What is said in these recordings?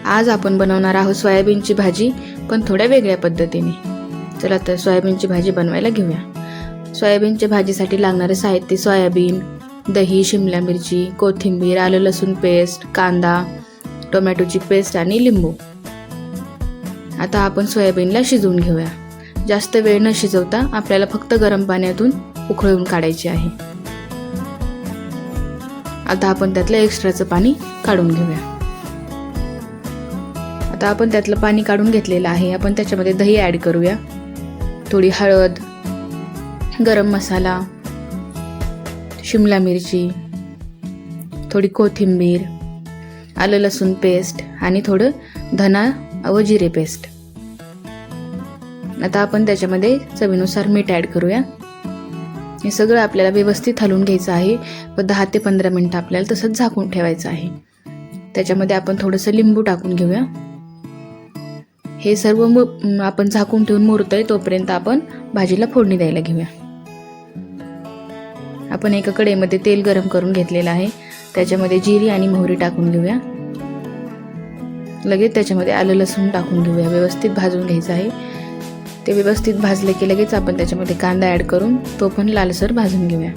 आज आपण बनवणार आहोत सोयाबीनची भाजी, पण थोड्या वेगळ्या पद्धतीने. चला तर सोयाबीनची भाजी बनवायला घेऊया. सोयाबीनच्या भाजीसाठी लागणारे साहित्य: सोयाबीन, दही, शिमला मिरची, कोथिंबीर, आलं लसूण पेस्ट, कांदा, टोमॅटोची पेस्ट आणि लिंबू. आता आपण सोयाबीनला शिजवून घेऊया. जास्त वेळ न शिजवता आपल्याला फक्त गरम पाण्यातून उकळून काढायचे आहे. आता आपण त्यातलं एक्स्ट्राचं पाणी काढून घेऊया. आता आपण त्यातलं पाणी काढून घेतलेलं आहे. आपण त्याच्यामध्ये दही ॲड करूया, थोडी हळद, गरम मसाला, शिमला मिरची, थोडी कोथिंबीर, आलं लसूण पेस्ट आणि थोडं धना व जिरे पेस्ट. आता आपण त्याच्यामध्ये चवीनुसार मीठ ॲड करूया. हे सगळं आपल्याला व्यवस्थित हलवून घ्यायचं आहे व 10 ते 15 मिनिटं आपल्याला तसंच झाकून ठेवायचं आहे. त्याच्यामध्ये आपण थोडंसं लिंबू टाकून घेऊया. हे सर्व आपण झाकून ठेवून मुरतंय तोपर्यंत आपण भाजीला फोडणी द्यायला घेऊया. आपण एका कढईमध्ये तेल गरम करून घेतलेलं आहे. त्याच्यामध्ये जिरी आणि मोहरी टाकून घेऊया. लगेच त्याच्यामध्ये आलं लसूण टाकून घेऊया. व्यवस्थित भाजून घ्यायचं आहे. ते व्यवस्थित भाजले की लगेच आपण त्याच्यामध्ये कांदा ॲड करून तो पण लालसर भाजून घेऊया.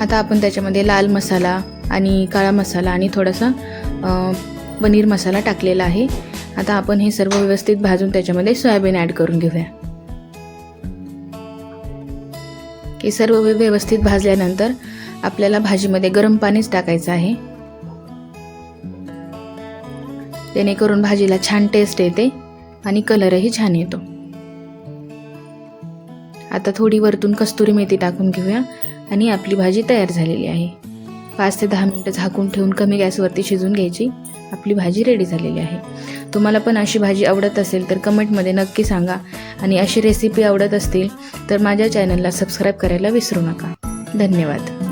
आता आपण त्याच्यामध्ये लाल मसाला आणि काळा मसाला आणि थोडासा पनीर मसाला टाकलेला आहे. आता आपण हे सर्व व्यवस्थित भाजून त्याच्यामध्ये सोयाबीन ॲड करून घेऊया. हे सर्व व्यवस्थित भाजल्यानंतर आपल्याला भाजीमध्ये गरम पाणीच टाकायचं आहे, जेणेकरून भाजीला छान टेस्ट येते आणि कलरही छान येतो. आता थोडी वरतून कस्तुरी मेथी टाकून घेऊया आणि आपली भाजी तयार झालेली आहे. 5 ते 10 मिनिटं झाकून ठेवून कमी गॅसवरती शिजून घ्यायची. आपली भाजी रेडी झालेली आहे. तुम्हाला पण अशी भाजी आवडत असेल तर कमेंटमध्ये नक्की सांगा आणि अशी रेसिपी आवडत असतील तर माझ्या चॅनलला सबस्क्राईब करायला विसरू नका. धन्यवाद.